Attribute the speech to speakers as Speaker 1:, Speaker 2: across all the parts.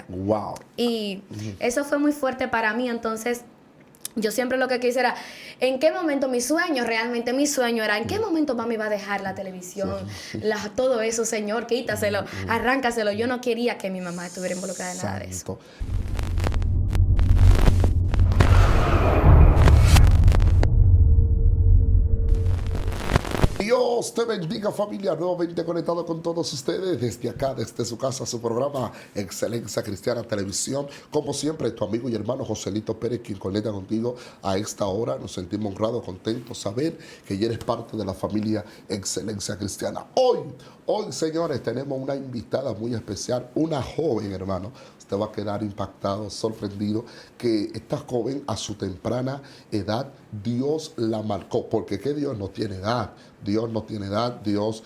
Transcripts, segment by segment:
Speaker 1: Wow.
Speaker 2: Y eso fue muy fuerte para mí. Entonces, yo siempre lo que quise era, ¿en qué momento mi sueño, realmente mi sueño era, en qué momento mami va a dejar la televisión, todo eso, Señor, quítaselo, arráncaselo? Yo no quería que mi mamá estuviera involucrada en nada de eso.
Speaker 1: Santo. Dios te bendiga, familia, nuevamente conectado con todos ustedes desde acá, desde su casa, su programa Excelencia Cristiana Televisión. Como siempre, tu amigo y hermano Joselito Pérez, quien conecta contigo a esta hora. Nos sentimos honrados, contentos, saber que ya eres parte de la familia Excelencia Cristiana. Hoy, señores, tenemos una invitada muy especial, una joven, hermano. Usted va a quedar impactado, sorprendido, que esta joven a su temprana edad, Dios la marcó, porque que Dios no tiene edad. Dios no tiene edad, Dios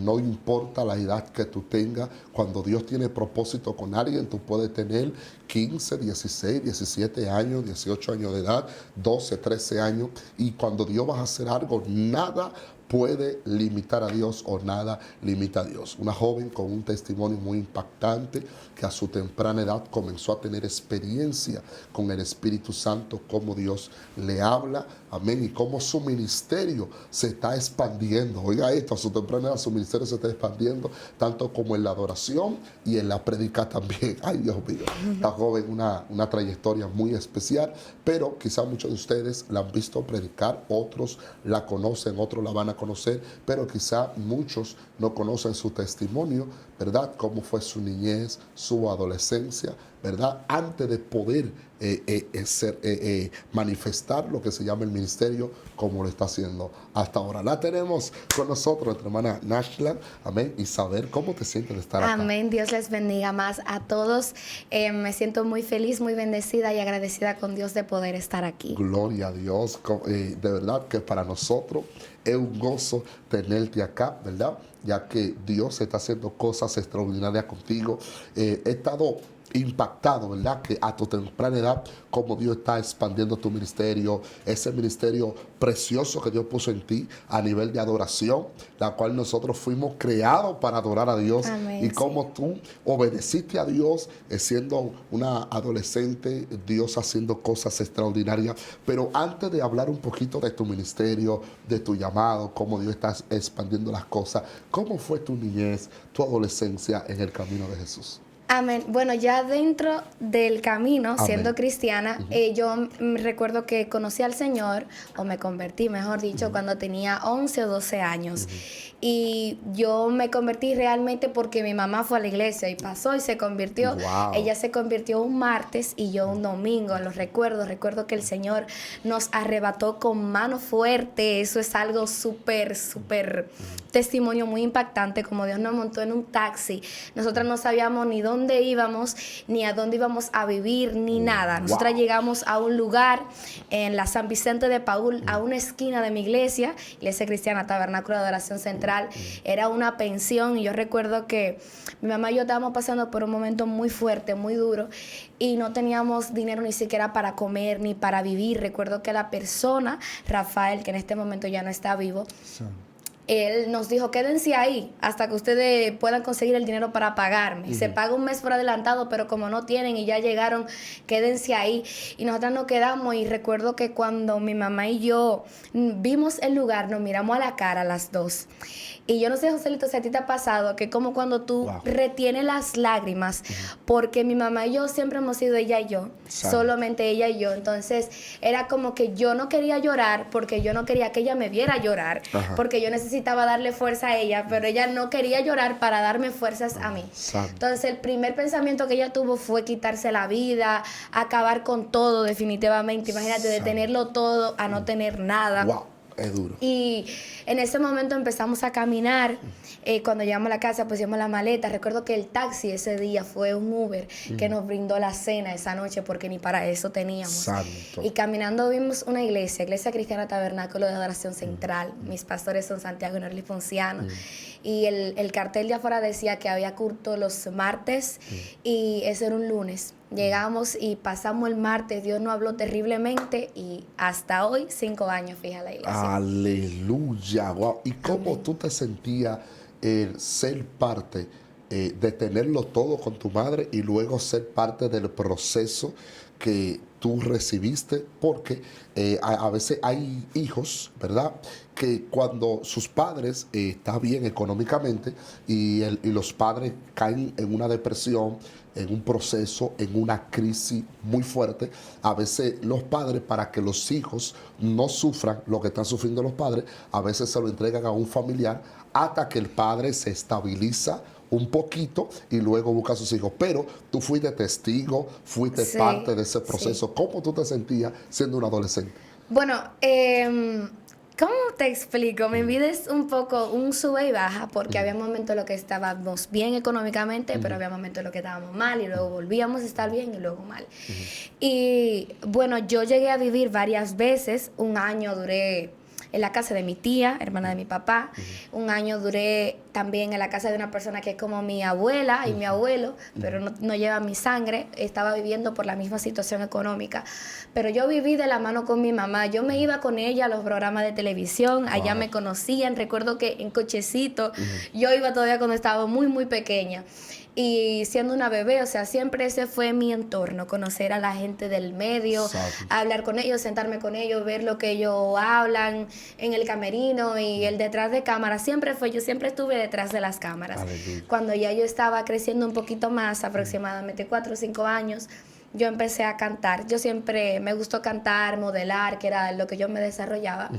Speaker 1: no importa la edad que tú tengas. Cuando Dios tiene propósito con alguien, tú puedes tener 15, 16, 17 años, 18 años de edad, 12, 13 años. Y cuando Dios va a hacer algo, nada puede limitar a Dios o nada limita a Dios. Una joven con un testimonio muy impactante que a su temprana edad comenzó a tener experiencia con el Espíritu Santo, cómo Dios le habla, amén, y cómo su ministerio se está expandiendo. Oiga esto, a su temprana edad su ministerio se está expandiendo, tanto como en la adoración y en la prédica también. Ay, Dios mío, esta joven una trayectoria muy especial, pero quizá muchos de ustedes la han visto predicar, otros la conocen, otros la van a conocer, pero quizá muchos no conocen su testimonio, ¿verdad? Cómo fue su niñez, su adolescencia, ¿verdad? Antes de poder manifestar lo que se llama el ministerio, como lo está haciendo hasta ahora. La tenemos con nosotros, nuestra hermana Nashla, amén, y saber cómo te sientes de estar acá.
Speaker 2: Amén, Dios les bendiga más a todos. Me siento muy feliz, muy bendecida y agradecida con Dios de poder estar aquí.
Speaker 1: Gloria a Dios, de verdad que para nosotros es un gozo tenerte acá, ¿verdad? Ya que Dios está haciendo cosas extraordinarias contigo. He estado impactado, ¿verdad? Que a tu temprana edad, como Dios está expandiendo tu ministerio, ese ministerio precioso que Dios puso en ti a nivel de adoración, la cual nosotros fuimos creados para adorar a Dios.
Speaker 2: Amén,
Speaker 1: y como tú obedeciste a Dios, siendo una adolescente, Dios haciendo cosas extraordinarias. Pero antes de hablar un poquito de tu ministerio, de tu llamado, cómo Dios está expandiendo las cosas, ¿cómo fue tu niñez, tu adolescencia en el camino de Jesús?
Speaker 2: Amén. Bueno, ya dentro del camino,
Speaker 1: Amén.
Speaker 2: siendo cristiana, yo recuerdo que conocí al Señor, o me convertí, mejor dicho, cuando tenía 11 o 12 años. Y yo me convertí realmente porque mi mamá fue a la iglesia y pasó y se convirtió.
Speaker 1: Wow.
Speaker 2: Ella se convirtió un martes y yo un domingo, lo recuerdo. Recuerdo que el Señor nos arrebató con mano fuerte. Eso es algo súper testimonio muy impactante, como Dios nos montó en un taxi. Nosotras no sabíamos ni dónde íbamos, ni a dónde íbamos a vivir, ni nada. Nosotras llegamos a un lugar en la San Vicente de Paúl, a una esquina de mi iglesia cristiana, Tabernáculo de Adoración Central. Era una pensión y yo recuerdo que mi mamá y yo estábamos pasando por un momento muy fuerte, muy duro, y no teníamos dinero ni siquiera para comer ni para vivir. Recuerdo que la persona, Rafael, que en este momento ya no está vivo, sí, él nos dijo, quédense ahí hasta que ustedes puedan conseguir el dinero para pagarme. Se paga un mes por adelantado, pero como no tienen y ya llegaron, quédense ahí. Y nosotros nos quedamos y recuerdo que cuando mi mamá y yo vimos el lugar, nos miramos a la cara las dos. Y yo no sé, Joselito, si a ti te ha pasado que como cuando tú retienes las lágrimas, porque mi mamá y yo siempre hemos sido ella y yo, solamente ella y yo. Entonces era como que yo no quería llorar porque yo no quería que ella me viera llorar, porque yo necesitaba darle fuerza a ella, pero ella no quería llorar para darme fuerzas a mí. Entonces el primer pensamiento que ella tuvo fue quitarse la vida, acabar con todo definitivamente. Imagínate, de tenerlo todo a no tener nada.
Speaker 1: Wow. Es duro.
Speaker 2: Y en ese momento empezamos a caminar. Cuando llegamos a la casa, pusimos la maleta. Recuerdo que el taxi ese día fue un Uber que nos brindó la cena esa noche porque ni para eso teníamos.
Speaker 1: Santo.
Speaker 2: Y caminando vimos una iglesia Cristiana Tabernáculo de Adoración Central. Mis pastores son Santiago y Norly Ponciano. Y el cartel de afuera decía que había culto los martes y ese era un lunes. Llegamos y pasamos el martes, Dios nos habló terriblemente y hasta hoy, 5 años, fija la iglesia.
Speaker 1: Aleluya, wow. ¿Y cómo tú te sentías el ser parte de tenerlo todo con tu madre y luego ser parte del proceso que tú recibiste, porque a veces hay hijos, ¿verdad?, que cuando sus padres están bien económicamente y los padres caen en una depresión, en un proceso, en una crisis muy fuerte, a veces los padres, para que los hijos no sufran lo que están sufriendo los padres, a veces se lo entregan a un familiar hasta que el padre se estabiliza un poquito y luego busca a sus hijos. Pero tú fuiste testigo, fuiste parte de ese proceso. Sí. ¿Cómo tú te sentías siendo un adolescente?
Speaker 2: Bueno, ¿cómo te explico? Mi vida es un poco un sube y baja, porque había momentos en los que estábamos bien económicamente, pero había momentos en los que estábamos mal y luego volvíamos a estar bien y luego mal. Y bueno, yo llegué a vivir varias veces. Un año duré en la casa de mi tía, hermana de mi papá. Un año duré también en la casa de una persona que es como mi abuela y mi abuelo, pero no lleva mi sangre. Estaba viviendo por la misma situación económica. Pero yo viví de la mano con mi mamá. Yo me iba con ella a los programas de televisión. Allá me conocían. Recuerdo que en cochecito, yo iba todavía cuando estaba muy, muy pequeña. Y siendo una bebé, o sea, siempre ese fue mi entorno, conocer a la gente del medio, hablar con ellos, sentarme con ellos, ver lo que ellos hablan en el camerino y el detrás de cámara. Yo siempre estuve detrás de las cámaras. Aleluya. Cuando ya yo estaba creciendo un poquito más, aproximadamente 4 o 5 años, yo empecé a cantar. Yo siempre me gustó cantar, modelar, que era lo que yo me desarrollaba.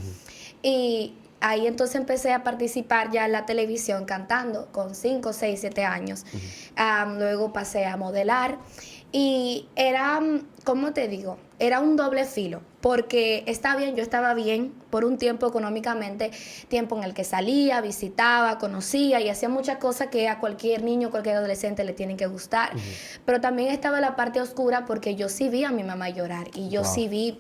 Speaker 2: Y ahí entonces empecé a participar ya en la televisión cantando con 5, 6, 7 años. Luego pasé a modelar y era, ¿cómo te digo? Era un doble filo, porque yo estaba bien por un tiempo económicamente, tiempo en el que salía, visitaba, conocía y hacía muchas cosas que a cualquier niño, cualquier adolescente le tienen que gustar. Pero también estaba la parte oscura, porque yo sí vi a mi mamá llorar y yo sí vi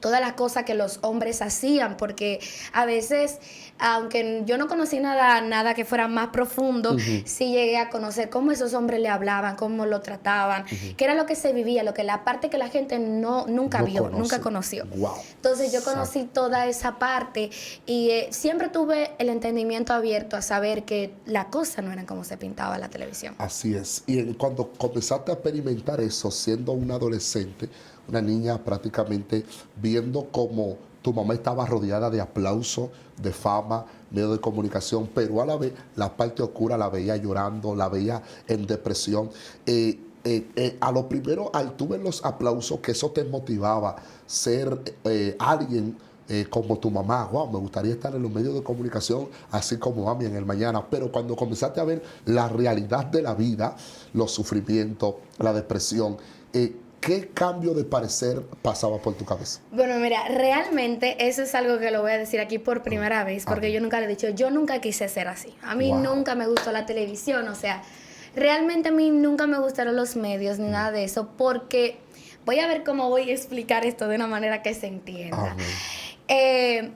Speaker 2: todas las cosas que los hombres hacían, porque a veces, aunque yo no conocí nada que fuera más profundo, sí llegué a conocer cómo esos hombres le hablaban, cómo lo trataban, qué era lo que se vivía, la parte que la gente nunca vio, nunca conoció. Wow. Entonces yo conocí toda esa parte y siempre tuve el entendimiento abierto a saber que las cosas no eran como se pintaba en la televisión.
Speaker 1: Así es. Y cuando comenzaste a experimentar eso, siendo una adolescente, una niña prácticamente, viendo cómo tu mamá estaba rodeada de aplausos, de fama, medios de comunicación, pero a la vez la parte oscura la veía llorando, la veía en depresión. A lo primero, al tú ver los aplausos, que eso te motivaba ser alguien como tu mamá. Wow, me gustaría estar en los medios de comunicación así como Ami en el mañana. Pero cuando comenzaste a ver la realidad de la vida, los sufrimientos, la depresión, ¿qué cambio de parecer pasaba por tu cabeza?
Speaker 2: Bueno, mira, realmente eso es algo que lo voy a decir aquí por primera vez, porque yo nunca le he dicho, yo nunca quise ser así. A mí nunca me gustó la televisión, o sea, realmente a mí nunca me gustaron los medios ni nada de eso, porque voy a ver cómo voy a explicar esto de una manera que se entienda.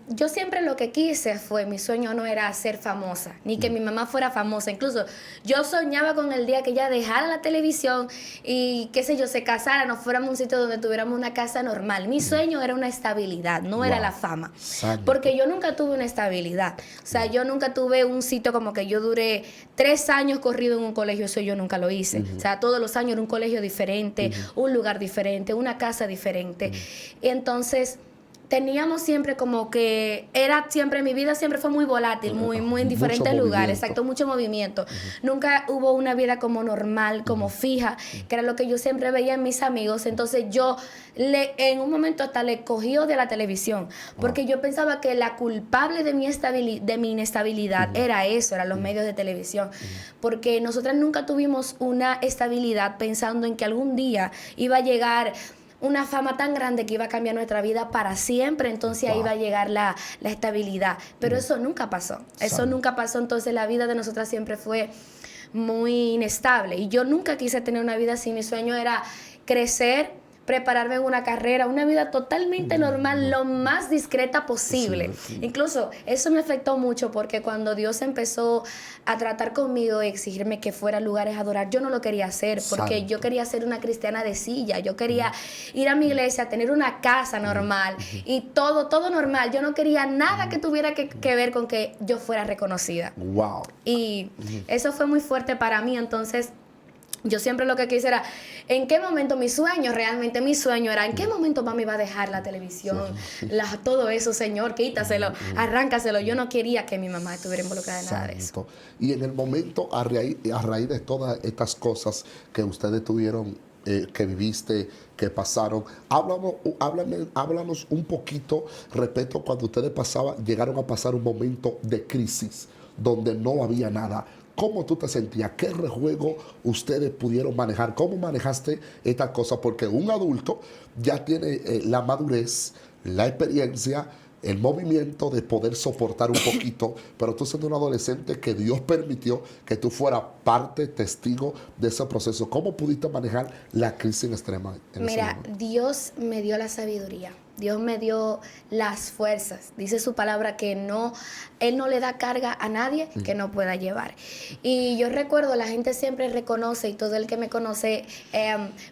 Speaker 2: Yo siempre lo que quise mi sueño no era ser famosa, ni que mi mamá fuera famosa. Incluso yo soñaba con el día que ella dejara la televisión y, qué sé yo, se casara, nos fuéramos a un sitio donde tuviéramos una casa normal. Mi sueño era una estabilidad, no era la fama. Porque yo nunca tuve una estabilidad. O sea, yo nunca tuve un sitio como que yo duré 3 años corrido en un colegio, eso yo nunca lo hice. O sea, todos los años era un colegio diferente, un lugar diferente, una casa diferente. Y entonces teníamos siempre como que mi vida siempre fue muy volátil, muy en diferentes lugares, mucho movimiento. Nunca hubo una vida como normal, como fija, que era lo que yo siempre veía en mis amigos. Entonces yo en un momento hasta le cogí de la televisión, porque yo pensaba que la culpable de mi inestabilidad eran los medios de televisión, porque nosotras nunca tuvimos una estabilidad pensando en que algún día iba a llegar una fama tan grande que iba a cambiar nuestra vida para siempre, entonces ahí iba a llegar la estabilidad. Pero eso nunca pasó. Entonces la vida de nosotras siempre fue muy inestable. Y yo nunca quise tener una vida así. Mi sueño era crecer, prepararme en una carrera, una vida totalmente normal, lo más discreta posible.
Speaker 1: Sí.
Speaker 2: Incluso eso me afectó mucho porque cuando Dios empezó a tratar conmigo y exigirme que fuera a lugares a adorar, yo no lo quería hacer porque
Speaker 1: Santo.
Speaker 2: yo quería ser una cristiana de silla, yo quería ir a mi iglesia, tener una casa normal y todo normal. Yo no quería nada que tuviera que ver con que yo fuera reconocida.
Speaker 1: Wow.
Speaker 2: Y eso fue muy fuerte para mí, entonces yo siempre lo que quise era, ¿en qué momento mi sueño era, en qué momento mami va a dejar la televisión, todo eso, Señor, quítaselo, arráncaselo? Yo no quería que mi mamá estuviera involucrada en nada de eso.
Speaker 1: Santo. Y en el momento, a raíz de todas estas cosas que ustedes tuvieron, que viviste, que pasaron, háblanos un poquito respecto a cuando ustedes llegaron a pasar un momento de crisis, donde no había nada. ¿Cómo tú te sentías? ¿Qué rejuego ustedes pudieron manejar? ¿Cómo manejaste estas cosas? Porque un adulto ya tiene la madurez, la experiencia, el movimiento de poder soportar un poquito, pero tú siendo un adolescente que Dios permitió que tú fueras parte, testigo de ese proceso. ¿Cómo pudiste manejar la crisis extrema en ese
Speaker 2: Mira,
Speaker 1: momento?
Speaker 2: Dios me dio la sabiduría. Dios me dio las fuerzas. Dice su palabra que Él no le da carga a nadie que no pueda llevar. Y yo recuerdo, la gente siempre reconoce, y todo el que me conoce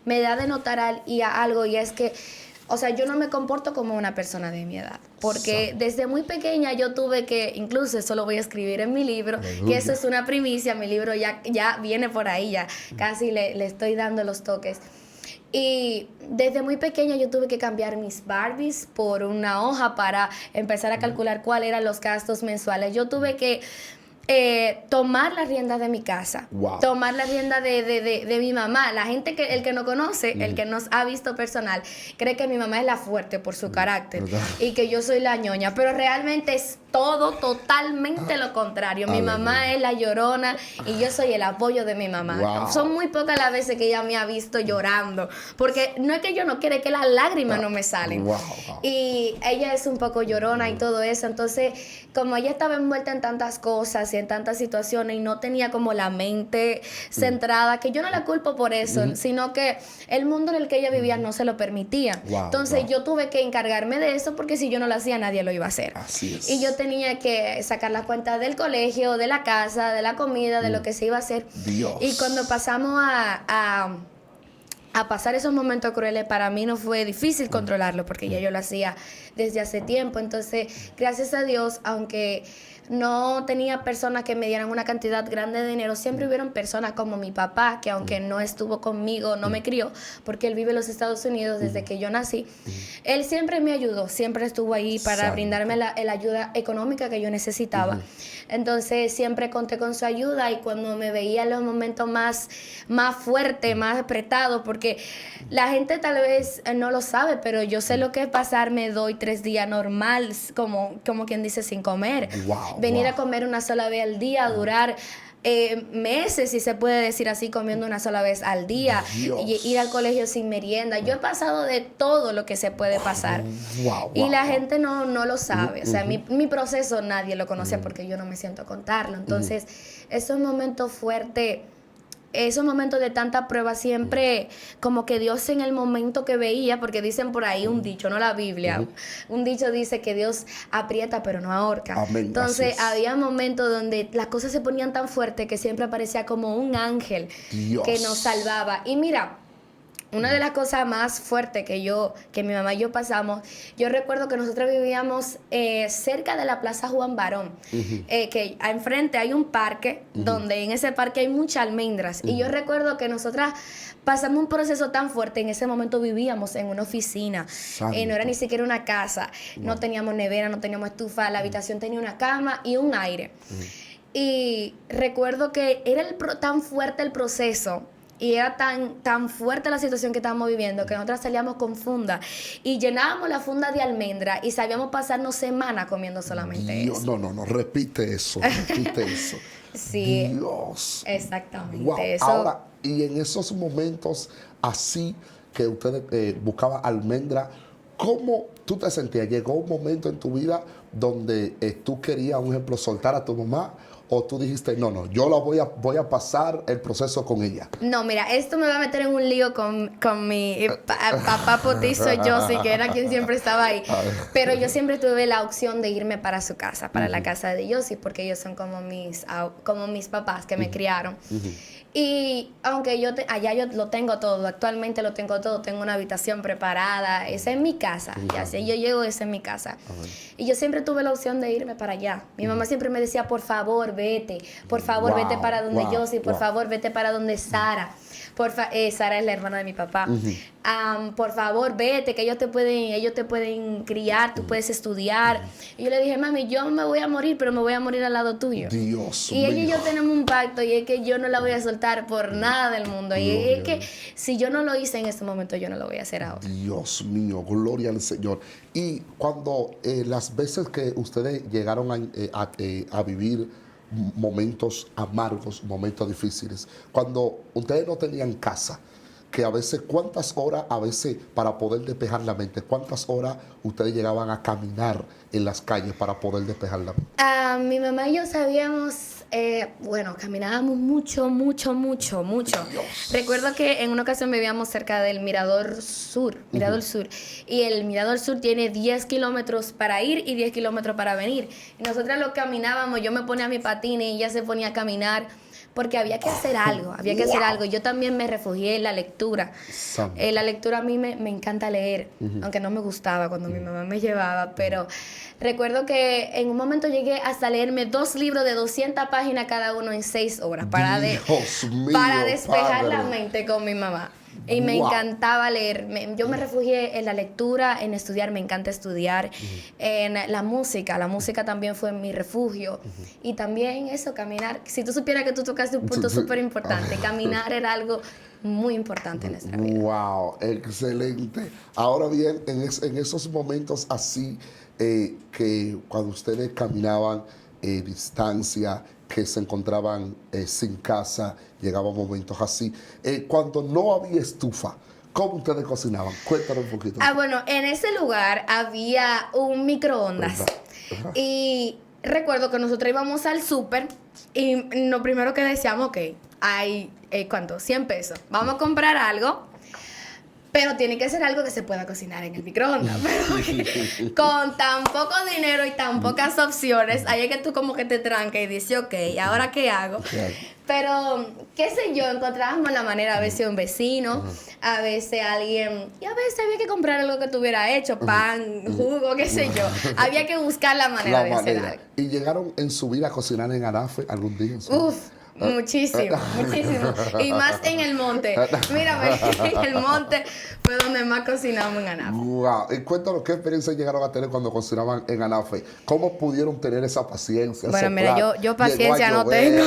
Speaker 2: me da de notar algo, y es que, o sea, yo no me comporto como una persona de mi edad. Porque desde muy pequeña yo tuve que, incluso eso lo voy a escribir en mi libro,
Speaker 1: Aleluya.
Speaker 2: que eso es una primicia, mi libro ya viene por ahí, ya casi le estoy dando los toques. Y desde muy pequeña yo tuve que cambiar mis Barbies por una hoja para empezar a calcular cuáles eran los gastos mensuales. Yo tuve que tomar la rienda de mi casa,
Speaker 1: Wow.
Speaker 2: tomar la rienda de mi mamá. La gente, el que no conoce, el que nos ha visto personal, cree que mi mamá es la fuerte por su carácter
Speaker 1: ¿Verdad?
Speaker 2: y que yo soy la ñoña, pero realmente es todo totalmente lo contrario. Mi mamá es la llorona y yo soy el apoyo de mi mamá.
Speaker 1: Wow.
Speaker 2: Son muy pocas las veces que ella me ha visto llorando, porque no es que yo no quiera, es que las lágrimas no me salen.
Speaker 1: Wow.
Speaker 2: Y ella es un poco llorona y todo eso. Entonces, como ella estaba envuelta en tantas cosas y en tantas situaciones y no tenía como la mente centrada, que yo no la culpo por eso, sino que el mundo en el que ella vivía no se lo permitía.
Speaker 1: Wow,
Speaker 2: Entonces,
Speaker 1: wow.
Speaker 2: yo tuve que encargarme de eso, porque si yo no lo hacía, nadie lo iba a hacer.
Speaker 1: Así es.
Speaker 2: Y yo tenía que sacar las cuentas del colegio, de la casa, de la comida, de lo que se iba a hacer.
Speaker 1: Dios.
Speaker 2: Y cuando pasamos a pasar esos momentos crueles, para mí no fue difícil controlarlo, porque ya yo lo hacía desde hace tiempo. Entonces, gracias a Dios, aunque no tenía personas que me dieran una cantidad grande de dinero, siempre hubieron personas como mi papá, que aunque no estuvo conmigo, no me crió, porque él vive en los Estados Unidos desde que yo nací, él siempre me ayudó, siempre estuvo ahí para
Speaker 1: Santo.
Speaker 2: brindarme la ayuda económica que yo necesitaba. Entonces, siempre conté con su ayuda, y cuando me veía en los momentos más fuertes, más apretados, porque la gente tal vez no lo sabe, pero yo sé lo que es pasarme 2 y 3 días normal, como quien dice, sin comer.
Speaker 1: Wow,
Speaker 2: Venir
Speaker 1: wow.
Speaker 2: a comer una sola vez al día, durar meses, si se puede decir así, comiendo una sola vez al día,
Speaker 1: Dios.
Speaker 2: y ir al colegio sin merienda. Yo he pasado de todo lo que se puede pasar.
Speaker 1: Wow,
Speaker 2: Y
Speaker 1: wow,
Speaker 2: la
Speaker 1: wow.
Speaker 2: gente no lo sabe. O sea, mi proceso nadie lo conoce, porque yo no me siento a contarlo. Entonces, esos momentos fuertes, esos momentos de tanta prueba, siempre como que Dios, en el momento que veía, porque dicen por ahí un dicho, no la Biblia, un dicho dice que Dios aprieta pero no ahorca.
Speaker 1: Amén,
Speaker 2: Entonces,
Speaker 1: así es.
Speaker 2: había momentos donde las cosas se ponían tan fuertes que siempre aparecía como un ángel
Speaker 1: Dios.
Speaker 2: que nos salvaba. Y mira, una de las cosas más fuertes que mi mamá y yo pasamos, yo recuerdo que nosotros vivíamos cerca de la Plaza Juan Barón, que enfrente hay un parque, donde en ese parque hay muchas almendras. Y yo recuerdo que nosotras pasamos un proceso tan fuerte. En ese momento vivíamos en una oficina,
Speaker 1: Santo.
Speaker 2: no era ni siquiera una casa, no teníamos nevera, no teníamos estufa, la habitación tenía una cama y un aire. Y recuerdo que era tan fuerte el proceso, y era tan fuerte la situación que estábamos viviendo, que nosotras salíamos con funda y llenábamos la funda de almendra, y sabíamos pasarnos semanas comiendo solamente
Speaker 1: Dios,
Speaker 2: eso.
Speaker 1: no, repite eso.
Speaker 2: Sí,
Speaker 1: Dios.
Speaker 2: exactamente.
Speaker 1: Wow.
Speaker 2: Eso,
Speaker 1: Ahora, y en esos momentos así que ustedes buscaban almendra, ¿cómo tú te sentías? ¿Llegó un momento en tu vida donde tú querías, un ejemplo, soltar a tu mamá? ¿O tú dijiste, no, yo la voy a pasar el proceso con ella?
Speaker 2: No, mira, esto me va a meter en un lío con mi papá potizo Josie, que era quien siempre estaba ahí. Pero yo siempre tuve la opción de irme para su casa, para la casa de Josie, porque ellos son como mis papás que me criaron. Y aunque allá yo lo tengo todo, actualmente lo tengo todo, tengo una habitación preparada, esa es mi casa, ya sé, yo llego, esa es mi casa. Y yo siempre tuve la opción de irme para allá. Mi mamá siempre me decía, por favor, vete vete para donde Josie, por favor, vete para donde Sara. Sara es la hermana de mi papá. Por favor, vete, que ellos te pueden criar, tú puedes estudiar. Y yo le dije, mami, yo me voy a morir, pero me voy a morir al lado tuyo.
Speaker 1: Dios
Speaker 2: y
Speaker 1: mío.
Speaker 2: ella y yo tenemos un pacto, y es que yo no la voy a soltar por nada del mundo. Y es que si yo no lo hice en este momento, yo no lo voy a hacer ahora.
Speaker 1: Dios mío, gloria al Señor. Y cuando las veces que ustedes llegaron a vivir momentos amargos, momentos difíciles, cuando ustedes no tenían casa, que a veces, ¿cuántas horas a veces para poder despejar la mente? ¿Cuántas horas ustedes llegaban a caminar en las calles para poder despejar la mente?
Speaker 2: Mi mamá y yo sabíamos, caminábamos mucho.
Speaker 1: Dios.
Speaker 2: Recuerdo que en una ocasión vivíamos cerca del Mirador Sur, Sur, y el Mirador Sur tiene 10 kilómetros para ir y 10 kilómetros para venir. Y nosotras lo caminábamos, yo me ponía mi patín y ella se ponía a caminar, porque había que hacer algo, Yo también me refugié en la lectura. La lectura a mí me encanta leer, aunque no me gustaba cuando mi mamá me llevaba, pero recuerdo que en un momento llegué hasta leerme 2 libros de 200 páginas cada uno en 6 horas para despejar la mente con mi mamá. Y me encantaba leer. Yo me refugié en la lectura, en estudiar, me encanta estudiar. En la música también fue mi refugio. Y también eso, caminar. Si tú supieras que tú tocaste un punto súper importante, caminar era algo muy importante en nuestra vida.
Speaker 1: ¡Wow! Excelente. Ahora bien, en esos momentos así, que cuando ustedes caminaban distancia, que se encontraban sin casa, llegaban momentos así. Cuando no había estufa, ¿cómo ustedes cocinaban? Cuéntanos un poquito.
Speaker 2: Bueno, en ese lugar había un microondas. Y recuerdo que nosotros íbamos al súper y lo primero que decíamos, ok, hay, ¿cuánto? 100 pesos. Vamos a comprar algo, pero tiene que ser algo que se pueda cocinar en el microondas. Pero con tan poco dinero y tan pocas opciones, ahí es que tú como que te trancas y dices, ok, ¿ahora qué hago? Pero, qué sé yo, encontrábamos la manera, a veces un vecino, a veces alguien, y a veces había que comprar algo que tuviera hecho, pan, jugo, qué sé yo. Había que buscar la manera de hacer algo.
Speaker 1: ¿Y llegaron en su vida a cocinar en Anafe algún día? ¿Sí?
Speaker 2: Muchísimo. Y más en el monte. Mira, en el monte fue donde más cocinamos en Anafe.
Speaker 1: Wow. Y cuéntanos qué experiencia llegaron a tener cuando cocinaban en Anafe. ¿Cómo pudieron tener esa paciencia?
Speaker 2: Bueno, mira, yo paciencia no tengo.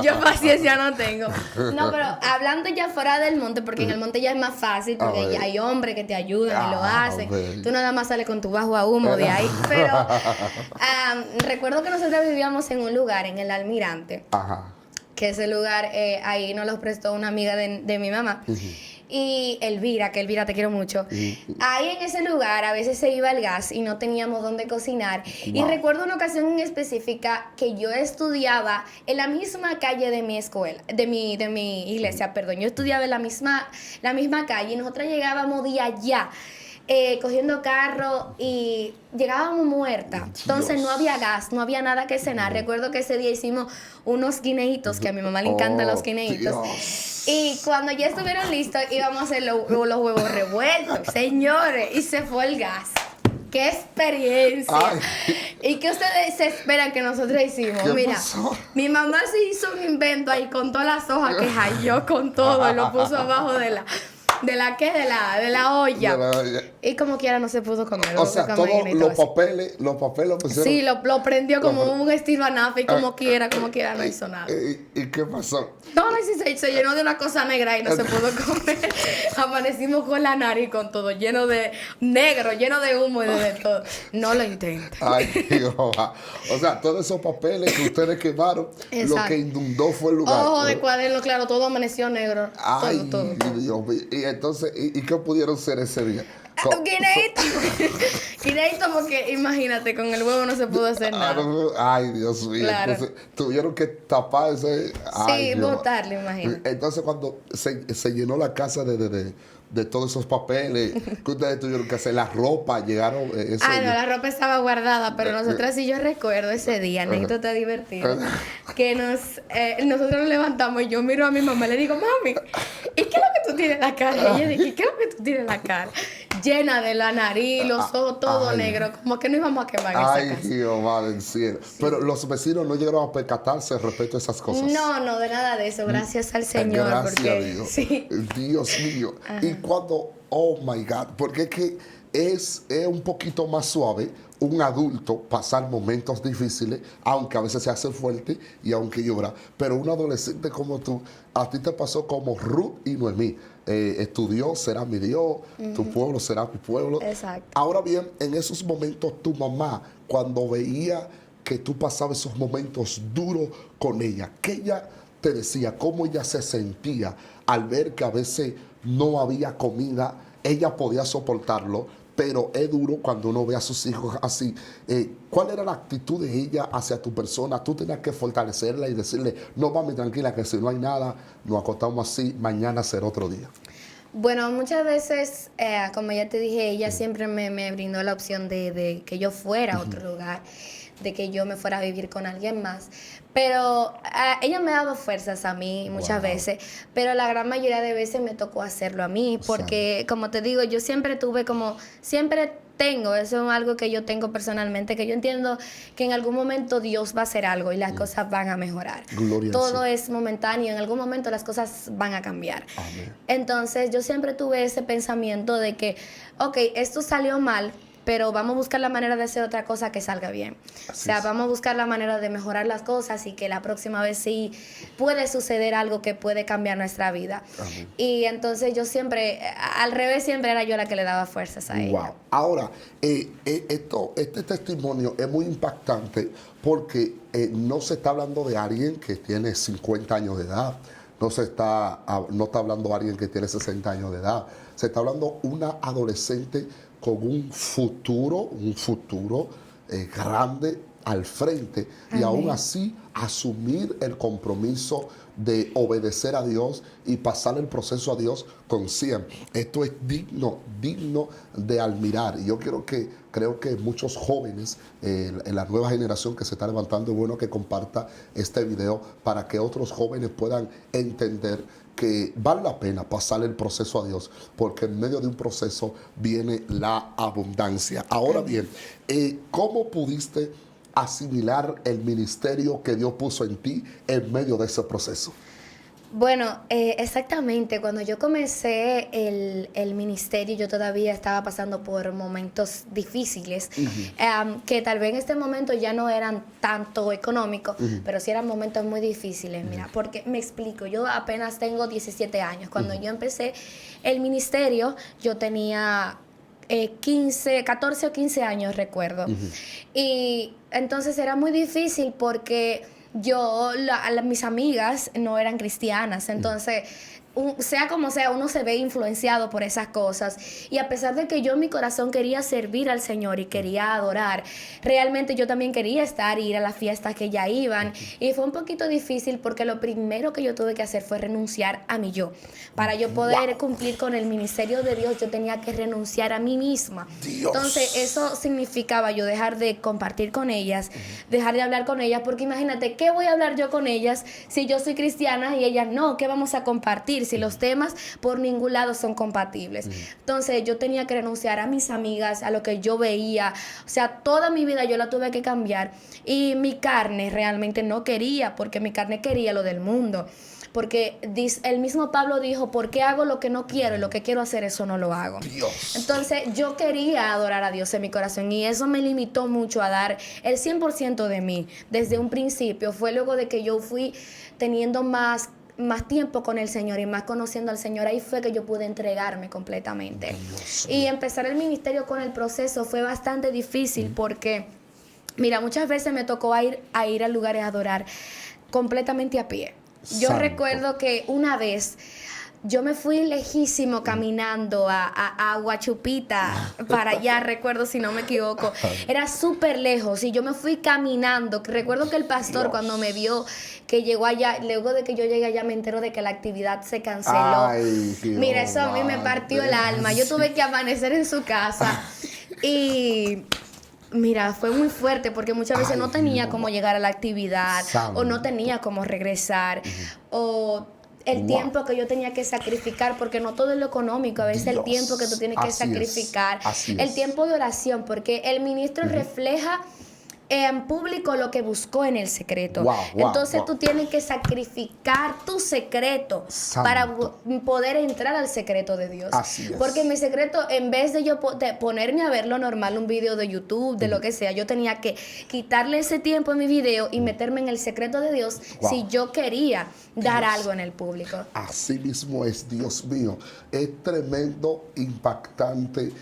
Speaker 2: Yo paciencia no tengo. No, pero hablando ya fuera del monte, porque en el monte ya es más fácil, porque ya hay hombres que te ayudan y lo hacen. Tú nada más sales con tu bajo a humo de ahí. Pero recuerdo que nosotros vivíamos en un lugar, en el Almirante. Que ese lugar, ahí nos lo prestó una amiga de mi mamá. Y Elvira, que Elvira te quiero mucho. Ahí en ese lugar a veces se iba el gas y no teníamos dónde cocinar. Y recuerdo una ocasión en específica que yo estudiaba en la misma calle de mi escuela, de mi iglesia, perdón. Yo estudiaba en la misma calle y nosotros llegábamos de allá. Cogiendo carro y llegábamos muertas. Entonces no había gas, no había nada que cenar. Recuerdo que ese día hicimos unos guineitos, que a mi mamá le encantan los guineitos. Y cuando ya estuvieron listos, íbamos a hacer los huevos revueltos, señores. Y se fue el gas. ¡Qué experiencia! Ay. ¿Y qué ustedes se esperan que nosotros hicimos? Mira, mi mamá se hizo un invento ahí con todas las hojas que halló con todo y lo puso abajo de la olla. Y como quiera no se pudo comer.
Speaker 1: O sea, todos los papeles pusieron.
Speaker 2: Sí, lo prendió como un estilo Anafe y como quiera no hizo nada.
Speaker 1: ¿Y qué pasó?
Speaker 2: No, se llenó de una cosa negra y no se pudo comer. Amanecimos con la nariz con todo lleno de negro, lleno de humo y de todo. No lo intenten.
Speaker 1: Ay, Dios. O sea, todos esos papeles que ustedes quemaron,
Speaker 2: exacto,
Speaker 1: lo que inundó fue el lugar.
Speaker 2: Ojo de cuaderno, claro, todo amaneció negro.
Speaker 1: Ay,
Speaker 2: todo.
Speaker 1: Dios mío. Y entonces, ¿y qué pudieron ser ese día?
Speaker 2: Guineíto. Guineíto porque imagínate, con el huevo no se pudo hacer nada.
Speaker 1: Ay, Dios mío.
Speaker 2: Claro.
Speaker 1: Entonces tuvieron que tapar ese. Ay,
Speaker 2: Sí,
Speaker 1: Dios.
Speaker 2: botarlo, imagínate.
Speaker 1: Entonces cuando se llenó la casa de todos esos papeles, que ustedes tuvieron que hacer, la ropa, llegaron.
Speaker 2: No, la ropa estaba guardada, pero nosotras sí yo recuerdo ese día, anécdota divertida, que nosotros nos levantamos y yo miro a mi mamá y le digo, mami, ¿y qué es lo que tú tienes en la cara? Y ella dice, ¿qué es lo que tú tienes en la cara? Llena de la nariz, los ojos, todo negro, como que no íbamos a quemar esa
Speaker 1: Ay,
Speaker 2: casa.
Speaker 1: Jehová del cielo. Sí. Pero los vecinos no llegaron a percatarse respecto a esas cosas.
Speaker 2: No, de nada de eso, gracias al Señor.
Speaker 1: Gracias
Speaker 2: porque,
Speaker 1: a Dios.
Speaker 2: Sí.
Speaker 1: Dios mío.
Speaker 2: Ajá.
Speaker 1: Y cuando, oh my God, porque es que es un poquito más suave un adulto pasar momentos difíciles, aunque a veces se hace fuerte y aunque llora, pero un adolescente como tú, a ti te pasó como Ruth y Noemí. Tu Dios será mi Dios, tu pueblo será mi pueblo.
Speaker 2: Exacto.
Speaker 1: Ahora bien, en esos momentos tu mamá, cuando veía que tú pasabas esos momentos duros con ella, ¿qué ella te decía? ¿Cómo ella se sentía al ver que a veces no había comida? Ella podía soportarlo, pero es duro cuando uno ve a sus hijos así. ¿Cuál era la actitud de ella hacia tu persona? Tú tenías que fortalecerla y decirle, no, mami, tranquila, que si no hay nada, nos acostamos así, mañana será otro día.
Speaker 2: Bueno, muchas veces, como ya te dije, ella siempre me brindó la opción de que yo fuera a otro lugar, de que yo me fuera a vivir con alguien más. Pero ella me ha dado fuerzas a mí muchas veces, pero la gran mayoría de veces me tocó hacerlo a mí, porque como te digo, yo siempre tengo, eso es algo que yo tengo personalmente, que yo entiendo que en algún momento Dios va a hacer algo y las cosas van a mejorar.
Speaker 1: Gloria
Speaker 2: Todo es momentáneo, en algún momento las cosas van a cambiar.
Speaker 1: Amén.
Speaker 2: Entonces yo siempre tuve ese pensamiento de que, ok, esto salió mal, pero vamos a buscar la manera de hacer otra cosa que salga bien.
Speaker 1: Así es.
Speaker 2: Vamos a buscar la manera de mejorar las cosas y que la próxima vez sí puede suceder algo que puede cambiar nuestra vida.
Speaker 1: Amén.
Speaker 2: Y entonces yo siempre, al revés, siempre era yo la que le daba fuerzas a ella.
Speaker 1: Ahora, este testimonio es muy impactante porque no se está hablando de alguien que tiene 50 años de edad, no está hablando de alguien que tiene 60 años de edad, se está hablando de una adolescente con un futuro grande al frente. Amén. Y aún así asumir el compromiso de obedecer a Dios y pasar el proceso a Dios con 100. Esto es digno de admirar. Y yo creo que muchos jóvenes en la nueva generación que se está levantando, es bueno que comparta este video para que otros jóvenes puedan entender que vale la pena pasar el proceso a Dios, porque en medio de un proceso viene la abundancia. Ahora bien, ¿cómo pudiste asimilar el ministerio que Dios puso en ti en medio de ese proceso?
Speaker 2: Bueno, exactamente. Cuando yo comencé el ministerio, yo todavía estaba pasando por momentos difíciles, que tal vez en este momento ya no eran tanto económicos, pero sí eran momentos muy difíciles. Mira, porque me explico, yo apenas tengo 17 años. Cuando yo empecé el ministerio, yo tenía 14 o 15 años, recuerdo. Y entonces era muy difícil porque mis amigas no eran cristianas, entonces sea como sea, uno se ve influenciado por esas cosas. Y a pesar de que yo en mi corazón quería servir al Señor y quería adorar, realmente yo también quería ir a las fiestas que ya iban. Y fue un poquito difícil porque lo primero que yo tuve que hacer fue renunciar a mi yo. Para yo poder cumplir con el ministerio de Dios, yo tenía que renunciar a mí misma.
Speaker 1: Dios.
Speaker 2: Entonces eso significaba yo dejar de compartir con ellas, dejar de hablar con ellas, porque imagínate, ¿qué voy a hablar yo con ellas si yo soy cristiana y ellas no? ¿Qué vamos a compartir si los temas por ningún lado son compatibles? Entonces yo tenía que renunciar a mis amigas, a lo que yo veía. O sea, toda mi vida yo la tuve que cambiar. Y mi carne realmente no quería, porque mi carne quería lo del mundo. Porque el mismo Pablo dijo, ¿por qué hago lo que no quiero y lo que quiero hacer, eso no lo hago?
Speaker 1: Dios.
Speaker 2: Entonces yo quería adorar a Dios en mi corazón y eso me limitó mucho a dar el 100% de mí desde un principio. Fue luego de que yo fui teniendo más tiempo con el Señor y más conociendo al Señor, ahí fue que yo pude entregarme completamente.
Speaker 1: Dios.
Speaker 2: Y empezar el ministerio con el proceso fue bastante difícil porque, mira, muchas veces me tocó ir a lugares a adorar completamente a pie. Yo
Speaker 1: Santo.
Speaker 2: recuerdo que una vez yo me fui lejísimo caminando a Guachupita, para allá, recuerdo si no me equivoco. Era súper lejos y yo me fui caminando. Recuerdo que el pastor cuando me vio que llegó allá, luego de que yo llegué allá me entero de que la actividad se canceló.
Speaker 1: Ay,
Speaker 2: Mira, eso a mí me partió el alma. Yo tuve que amanecer en su casa y... Mira, fue muy fuerte porque muchas veces no tenía cómo llegar a la actividad o no tenía cómo regresar o el tiempo que yo tenía que sacrificar, porque no todo es lo económico, a veces el tiempo que tú tienes que sacrificar, el tiempo de oración, porque el ministro refleja en público lo que buscó en el secreto. Entonces tú tienes que sacrificar tu secreto para poder entrar al secreto de Dios. Porque mi secreto, en vez de yo ponerme a ver lo normal, un video de YouTube, de lo que sea, yo tenía que quitarle ese tiempo en mi video y meterme en el secreto de Dios si yo quería dar algo en el público.
Speaker 1: Así mismo es, Dios mío. Es tremendo, impactante,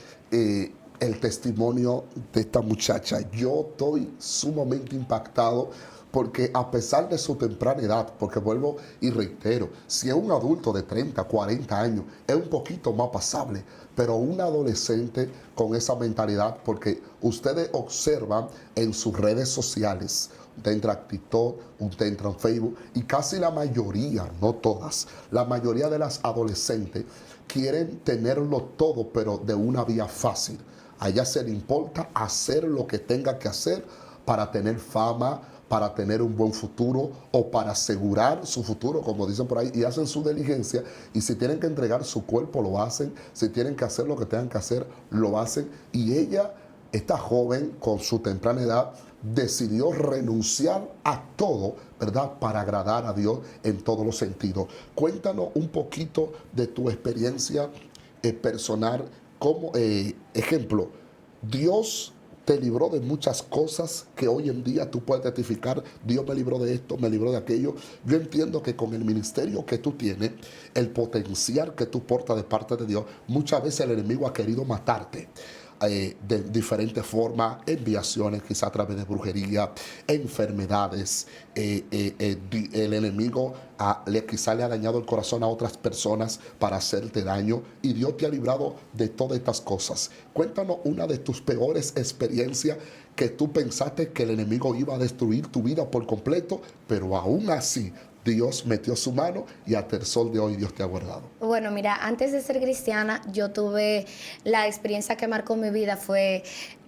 Speaker 1: el testimonio de esta muchacha. Yo estoy sumamente impactado porque a pesar de su temprana edad, porque vuelvo y reitero, si es un adulto de 30, 40 años, es un poquito más pasable, pero un adolescente con esa mentalidad, porque ustedes observan en sus redes sociales, usted entra a TikTok, usted entra en Facebook, y casi la mayoría, no todas, la mayoría de las adolescentes quieren tenerlo todo, pero de una vía fácil. A ella se le importa hacer lo que tenga que hacer para tener fama, para tener un buen futuro o para asegurar su futuro, como dicen por ahí, y hacen su diligencia. Y si tienen que entregar su cuerpo, lo hacen. Si tienen que hacer lo que tengan que hacer, lo hacen. Y ella, esta joven, con su temprana edad, decidió renunciar a todo, ¿verdad?, para agradar a Dios en todos los sentidos. Cuéntanos un poquito de tu experiencia personal. Como ejemplo, Dios te libró de muchas cosas que hoy en día tú puedes testificar. Dios me libró de esto, me libró de aquello. Yo entiendo que con el ministerio que tú tienes, el potencial que tú portas de parte de Dios, muchas veces el enemigo ha querido matarte. De diferentes formas, enviaciones, quizá a través de brujería, enfermedades. El enemigo quizá le ha dañado el corazón a otras personas para hacerte daño, y Dios te ha librado de todas estas cosas. Cuéntanos una de tus peores experiencias que tú pensaste que el enemigo iba a destruir tu vida por completo, pero aún así Dios metió su mano y hasta el sol de hoy Dios te ha guardado.
Speaker 2: Bueno, mira, antes de ser cristiana, yo tuve la experiencia que marcó mi vida fue...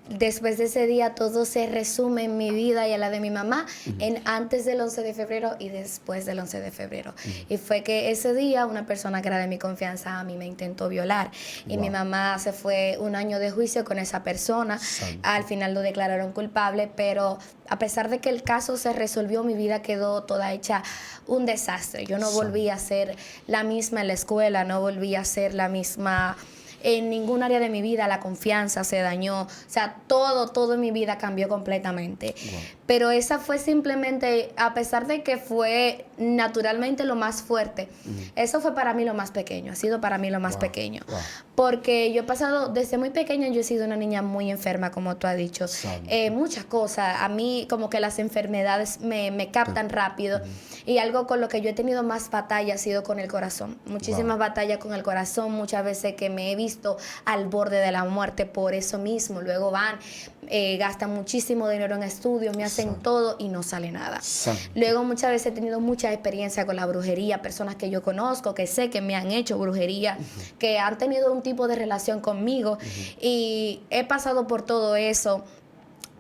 Speaker 2: Después de ese día todo se resume en mi vida y a la de mi mamá en antes del 11 de febrero y después del 11 de febrero. Y fue que ese día una persona que era de mi confianza a mí me intentó violar. Y mi mamá se fue 1 año de juicio con esa persona. Al final lo declararon culpable, pero a pesar de que el caso se resolvió, mi vida quedó toda hecha un desastre. Yo no volví a ser la misma en la escuela, no volví a ser la misma... En ningún área de mi vida la confianza se dañó. O sea, todo en mi vida cambió completamente. Pero esa fue simplemente, a pesar de que fue naturalmente lo más fuerte, eso fue para mí lo más pequeño. Ha sido para mí lo más pequeño. Porque yo he pasado, desde muy pequeña yo he sido una niña muy enferma, como tú has dicho. Muchas cosas. A mí como que las enfermedades me captan rápido. Y algo con lo que yo he tenido más batalla ha sido con el corazón. Muchísimas batallas con el corazón. Muchas veces que me he visto al borde de la muerte por eso mismo. Luego van, gastan muchísimo dinero en estudios, me hacen todo y no sale nada. Luego muchas veces he tenido mucha experiencia con la brujería. Personas que yo conozco, que sé que me han hecho brujería, que han tenido un tipo de relación conmigo. Y he pasado por todo eso.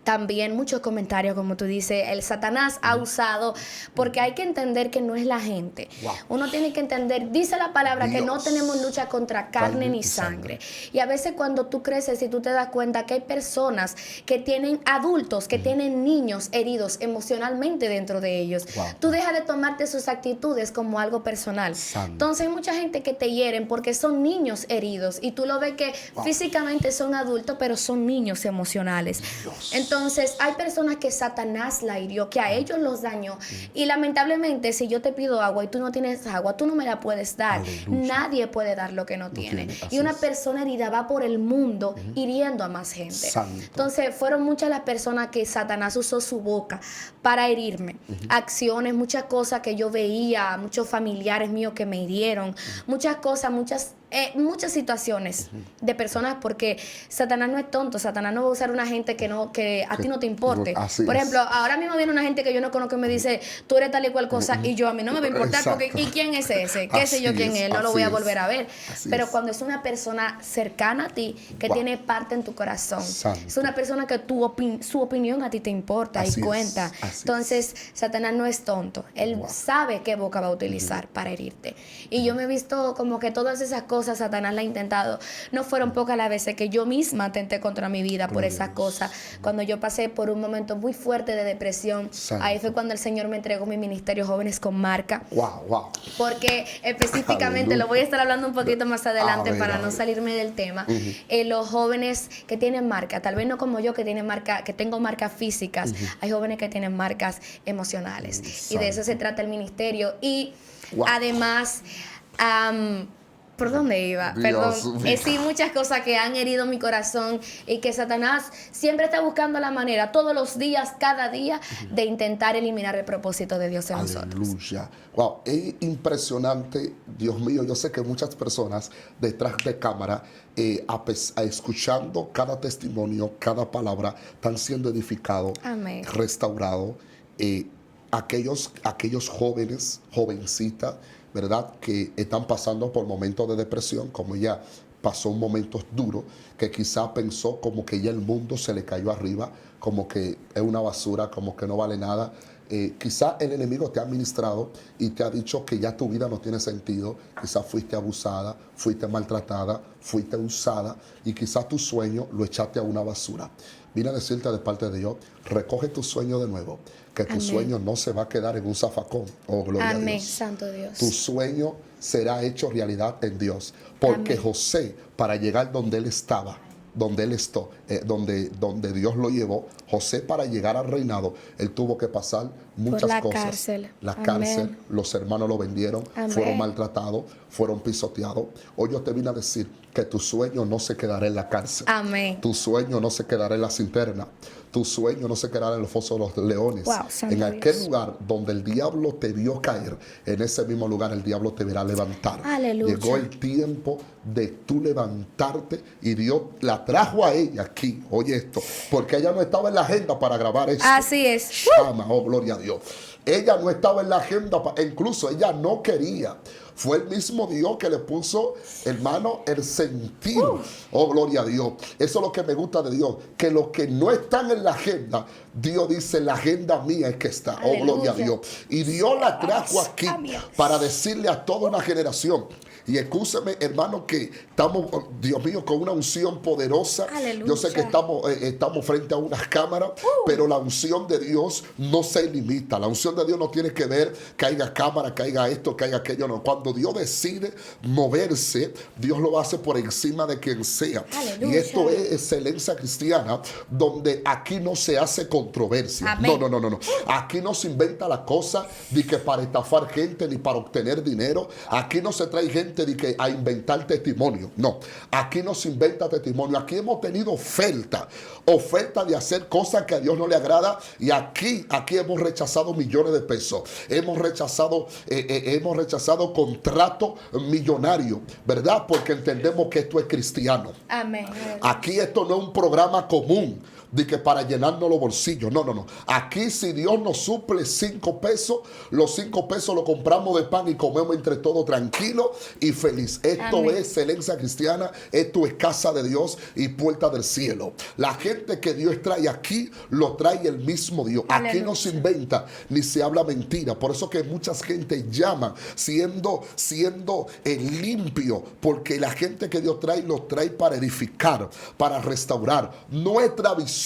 Speaker 2: También muchos comentarios, como tú dices, el Satanás ha usado, porque hay que entender que no es la gente. Uno tiene que entender, dice la palabra, que no tenemos lucha contra carne ni sangre. Y a veces cuando tú creces y tú te das cuenta que hay personas que tienen adultos, que tienen niños heridos emocionalmente dentro de ellos, tú dejas de tomarte sus actitudes como algo personal. Entonces hay mucha gente que te hieren porque son niños heridos y tú lo ves que físicamente son adultos, pero son niños emocionales. Entonces Entonces, hay personas que Satanás la hirió, que a ellos los dañó. Y lamentablemente, si yo te pido agua y tú no tienes agua, tú no me la puedes dar.
Speaker 1: Aleluya.
Speaker 2: Nadie puede dar lo que no tiene.
Speaker 1: Así
Speaker 2: Y una
Speaker 1: es.
Speaker 2: persona herida va por el mundo hiriendo a más gente.
Speaker 1: Santo.
Speaker 2: Entonces, fueron muchas las personas que Satanás usó su boca para herirme. Acciones, muchas cosas que yo veía, muchos familiares míos que me hirieron, muchas cosas, muchas situaciones de personas, porque Satanás no es tonto. Satanás no va a usar una gente que a ti no te importe.
Speaker 1: Así
Speaker 2: Por
Speaker 1: es.
Speaker 2: ejemplo, ahora mismo viene una gente que yo no conozco y me dice, tú eres tal y cual cosa, y yo, a mí no me va a importar, porque
Speaker 1: Exacto.
Speaker 2: ¿y quién es ese? ¿Qué sé yo
Speaker 1: Así
Speaker 2: quién
Speaker 1: es,
Speaker 2: es? No lo
Speaker 1: así
Speaker 2: voy a
Speaker 1: es.
Speaker 2: volver a ver.
Speaker 1: Así
Speaker 2: Pero
Speaker 1: es.
Speaker 2: cuando es una persona cercana a ti, que
Speaker 1: Wow.
Speaker 2: tiene parte en tu corazón,
Speaker 1: Santo.
Speaker 2: es una persona que su opinión a ti te importa
Speaker 1: Así
Speaker 2: y
Speaker 1: es,
Speaker 2: cuenta.
Speaker 1: así es.
Speaker 2: Entonces, Satanás no es tonto. Él
Speaker 1: Wow.
Speaker 2: sabe qué boca va a utilizar para herirte. Y yo me he visto como que todas esas cosas Satanás la ha intentado. No fueron pocas las veces que yo misma atenté contra mi vida por
Speaker 1: Gloria a
Speaker 2: esas
Speaker 1: Dios.
Speaker 2: cosas. Cuando yo pasé por un momento muy fuerte de depresión,
Speaker 1: Santo.
Speaker 2: ahí fue cuando el Señor me entregó mi ministerio Jóvenes con Marca.
Speaker 1: Wow, wow.
Speaker 2: Porque específicamente,
Speaker 1: Aleluya.
Speaker 2: lo voy a estar hablando un poquito más adelante
Speaker 1: A ver,
Speaker 2: para
Speaker 1: a
Speaker 2: no
Speaker 1: ver.
Speaker 2: salirme del tema. Los jóvenes que tienen marca, tal vez no como yo que tienen marca, que tengo marcas físicas, hay jóvenes que tienen marcas emocionales. Y de eso se trata el ministerio. Y
Speaker 1: Wow.
Speaker 2: además, ¿por dónde iba?
Speaker 1: Dios
Speaker 2: Perdón.
Speaker 1: mío.
Speaker 2: Sí, muchas cosas que han herido mi corazón y que Satanás siempre está buscando la manera, todos los días, cada día, de intentar eliminar el propósito de Dios en nosotros.
Speaker 1: Aleluya. Wow, es impresionante, Dios mío. Yo sé que muchas personas detrás de cámara, escuchando cada testimonio, cada palabra, están siendo edificados,
Speaker 2: Amén.
Speaker 1: restaurados. Aquellos jóvenes, jovencitas, ¿verdad?, que están pasando por momentos de depresión, como ella pasó un momento duro, que quizá pensó como que ya el mundo se le cayó arriba, como que es una basura, como que no vale nada. Quizá el enemigo te ha ministrado y te ha dicho que ya tu vida no tiene sentido. Quizá fuiste abusada, fuiste maltratada, fuiste usada y quizá tu sueño lo echaste a una basura. Vine a decirte de parte de Dios, recoge tu sueño de nuevo, que tu
Speaker 2: Amén.
Speaker 1: sueño no se va a quedar en un zafacón. Oh, gloria a
Speaker 2: Amén,
Speaker 1: Dios.
Speaker 2: santo Dios.
Speaker 1: Tu sueño será hecho realidad en Dios. Porque
Speaker 2: Amén.
Speaker 1: José, para llegar donde él estaba, donde Dios lo llevó, José, para llegar al reinado, él tuvo que pasar muchas
Speaker 2: la
Speaker 1: cosas.
Speaker 2: cárcel.
Speaker 1: La
Speaker 2: Amén.
Speaker 1: cárcel, los hermanos lo vendieron,
Speaker 2: Amén.
Speaker 1: fueron maltratados, fueron pisoteados. Hoy yo te vine a decir que tu sueño no se quedará en la cárcel.
Speaker 2: Amén.
Speaker 1: Tu sueño no se quedará en la cinterna. Tu sueño no se quedará en los fosos de los leones.
Speaker 2: Wow, santo
Speaker 1: En aquel
Speaker 2: Dios.
Speaker 1: lugar donde el diablo te vio caer, en ese mismo lugar el diablo te verá levantar.
Speaker 2: Aleluya.
Speaker 1: Llegó el tiempo de tú levantarte y Dios la trajo a ella aquí. Oye esto, porque ella no estaba en la agenda para grabar esto.
Speaker 2: Así es.
Speaker 1: Shama, oh gloria a Dios. Ella no estaba en la agenda, incluso ella no quería. Fue el mismo Dios que le puso, hermano, el sentir. Oh, gloria a Dios. Eso es lo que me gusta de Dios. Que los que no están en la agenda, Dios dice, la agenda mía es que está. Oh,
Speaker 2: Aleluya.
Speaker 1: gloria a Dios. Y Dios la trajo aquí
Speaker 2: Amén.
Speaker 1: para decirle a toda una generación. Y escúchame, hermano, que estamos, Dios mío, con una unción poderosa.
Speaker 2: Aleluya.
Speaker 1: Yo sé que estamos frente a unas cámaras, pero la unción de Dios no se limita. La unción de Dios no tiene que ver que haya cámara, que haya esto, que haya aquello. No. Cuando Dios decide moverse, Dios lo hace por encima de quien sea.
Speaker 2: Aleluya.
Speaker 1: Y esto es excelencia cristiana, donde aquí no se hace controversia.
Speaker 2: Amén.
Speaker 1: No. Aquí no se inventa la cosa de que para estafar gente ni para obtener dinero. Aquí no se trae gente de que a inventar testimonio. No, aquí no se inventa testimonio. Aquí hemos tenido oferta de hacer cosas que a Dios no le agrada, y aquí hemos rechazado millones de pesos. Hemos rechazado contratos millonarios, ¿verdad? Porque entendemos que esto es cristiano.
Speaker 2: Amén.
Speaker 1: Aquí esto no es un programa común de que para llenarnos los bolsillos. No. Aquí si Dios nos suple 5 pesos, los 5 pesos lo compramos de pan y comemos entre todos tranquilos y feliz. Esto
Speaker 2: Amén.
Speaker 1: es excelencia cristiana. Esto es casa de Dios y puerta del cielo. La gente que Dios trae aquí, lo trae el mismo Dios. Aquí
Speaker 2: Aleluya.
Speaker 1: no se inventa ni se habla mentira. Por eso que mucha gente llama siendo limpio, porque la gente que Dios trae, los trae para edificar, para restaurar. Nuestra visión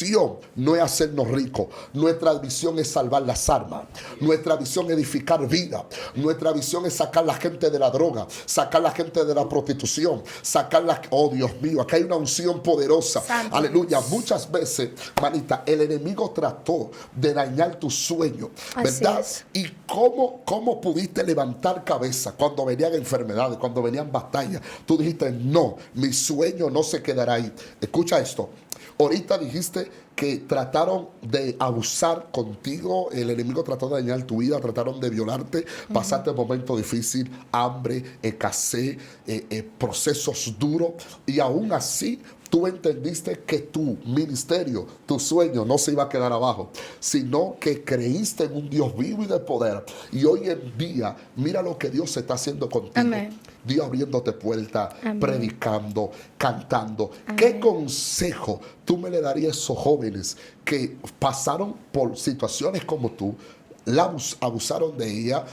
Speaker 1: no es hacernos ricos. Nuestra visión es salvar las almas. Nuestra visión es edificar vida. Nuestra visión es sacar a la gente de la droga, sacar a la gente de la prostitución, sacarla. Oh, Dios mío, aquí hay una unción poderosa.
Speaker 2: Santo
Speaker 1: Aleluya.
Speaker 2: Dios.
Speaker 1: Muchas veces, manita, el enemigo trató de dañar tu sueño, ¿verdad?
Speaker 2: Así
Speaker 1: Y cómo pudiste levantar cabeza cuando venían enfermedades, cuando venían batallas. Tú dijiste, no, mi sueño no se quedará ahí. Escucha esto. Ahorita dijiste que trataron de abusar contigo, el enemigo trató de dañar tu vida, trataron de violarte, pasaste momentos difíciles, hambre, escasez, procesos duros, y aún así tú entendiste que tu ministerio, tu sueño no se iba a quedar abajo, sino que creíste en un Dios vivo y de poder. Y hoy en día, mira lo que Dios está haciendo contigo.
Speaker 2: Amén.
Speaker 1: Dios abriéndote puertas,
Speaker 2: Amén.
Speaker 1: predicando, cantando.
Speaker 2: Amén.
Speaker 1: ¿Qué consejo tú me le darías a esos jóvenes que pasaron por situaciones como tú? Abusaron de ella,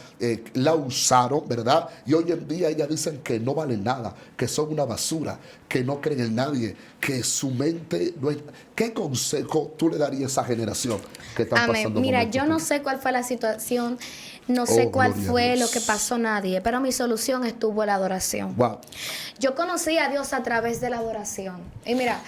Speaker 1: la usaron, ¿verdad? Y hoy en día ellas dicen que no valen nada, que son una basura, que no creen en nadie, que su mente no es... ¿Qué consejo tú le darías a esa generación que están
Speaker 2: Amén.
Speaker 1: pasando
Speaker 2: Mira,
Speaker 1: momentos
Speaker 2: yo no
Speaker 1: difíciles?
Speaker 2: sé cuál fue la situación, no sé cuál
Speaker 1: gloria a
Speaker 2: fue
Speaker 1: Dios.
Speaker 2: lo que pasó nadie, pero mi solución estuvo en la adoración.
Speaker 1: Wow.
Speaker 2: Yo conocí a Dios a través de la adoración. Y mira,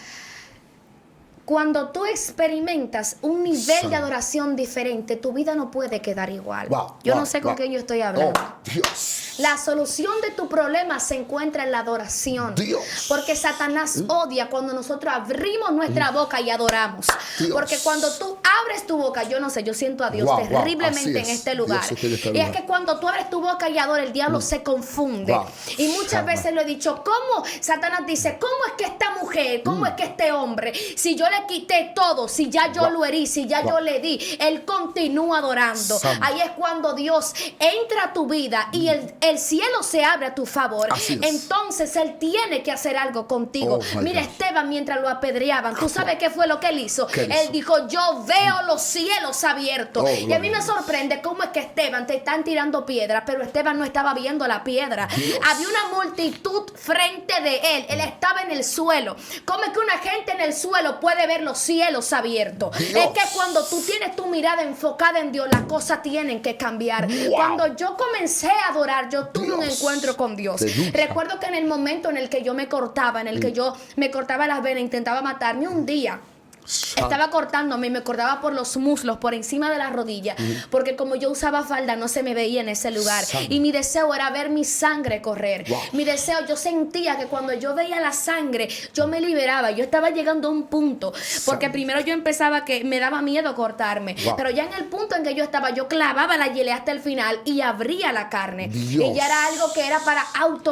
Speaker 2: cuando tú experimentas un nivel
Speaker 1: Santo.
Speaker 2: de adoración diferente, tu vida no puede quedar igual.
Speaker 1: Wow,
Speaker 2: Yo
Speaker 1: wow,
Speaker 2: no sé con
Speaker 1: wow.
Speaker 2: quién yo estoy hablando.
Speaker 1: Oh, Dios.
Speaker 2: La solución de tu problema se encuentra en la adoración.
Speaker 1: Dios.
Speaker 2: Porque Satanás odia cuando nosotros abrimos nuestra boca y adoramos.
Speaker 1: Dios.
Speaker 2: Porque cuando tú abres tu boca, yo no sé, yo siento a Dios
Speaker 1: Wow, wow,
Speaker 2: terriblemente
Speaker 1: así
Speaker 2: en
Speaker 1: es.
Speaker 2: este lugar.
Speaker 1: Dios está en este
Speaker 2: Y
Speaker 1: lugar.
Speaker 2: es que cuando tú abres tu boca y adoras, el diablo se confunde.
Speaker 1: Wow.
Speaker 2: Y muchas
Speaker 1: Chama.
Speaker 2: veces lo he dicho, ¿cómo? Satanás dice, ¿cómo es que esta mujer, cómo es que este hombre, si yo le quité todo, si ya yo
Speaker 1: Wow.
Speaker 2: lo herí, si ya
Speaker 1: Wow.
Speaker 2: yo le di, él continúa adorando?
Speaker 1: Santo.
Speaker 2: Ahí es cuando Dios entra a tu vida y el cielo se abre a tu favor.
Speaker 1: Así es.
Speaker 2: Entonces él tiene que hacer algo contigo.
Speaker 1: Oh, my
Speaker 2: Mira,
Speaker 1: God.
Speaker 2: Esteban, mientras lo apedreaban, ¿tú sabes qué fue lo que él hizo?
Speaker 1: ¿Qué hizo?
Speaker 2: Él dijo, yo veo los cielos abiertos.
Speaker 1: Oh,
Speaker 2: Y a mí
Speaker 1: gloria.
Speaker 2: me sorprende cómo es que Esteban te están tirando piedras, pero Esteban no estaba viendo la piedra.
Speaker 1: Dios.
Speaker 2: Había una multitud frente de él. Él estaba en el suelo. ¿Cómo es que una gente en el suelo puede ver los cielos abiertos?
Speaker 1: Dios.
Speaker 2: Es que cuando tú tienes tu mirada enfocada en Dios, las cosas tienen que cambiar.
Speaker 1: Wow.
Speaker 2: Cuando yo comencé a adorar, yo tuve un
Speaker 1: Dios.
Speaker 2: encuentro con Dios.
Speaker 1: Te lucha.
Speaker 2: Recuerdo que en el momento en el que yo me cortaba, en el que yo me cortaba las venas, intentaba matarme un día. Estaba cortándome y me cortaba por los muslos, por encima de la rodilla, porque como yo usaba falda no se me veía en ese lugar.
Speaker 1: Santo.
Speaker 2: Y mi deseo era ver mi sangre correr.
Speaker 1: Wow.
Speaker 2: Mi deseo, yo sentía que cuando yo veía la sangre, yo me liberaba. Yo estaba llegando a un punto, porque
Speaker 1: Santo.
Speaker 2: primero yo empezaba que me daba miedo cortarme,
Speaker 1: Wow.
Speaker 2: pero ya en el punto en que yo estaba, yo clavaba la hielera hasta el final y abría la carne.
Speaker 1: Dios.
Speaker 2: Y ya era algo que era para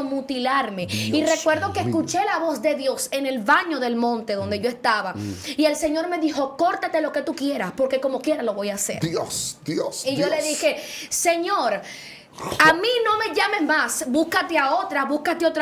Speaker 2: automutilarme. Y
Speaker 1: Dios
Speaker 2: recuerdo que
Speaker 1: mío.
Speaker 2: escuché la voz de Dios en el baño del monte donde yo estaba. Y el Señor me dijo, córtate lo que tú quieras, porque como quiera lo voy a hacer.
Speaker 1: Dios, Dios.
Speaker 2: Y yo le
Speaker 1: Dios.
Speaker 2: dije, Señor, a mí no me llames más, búscate a otra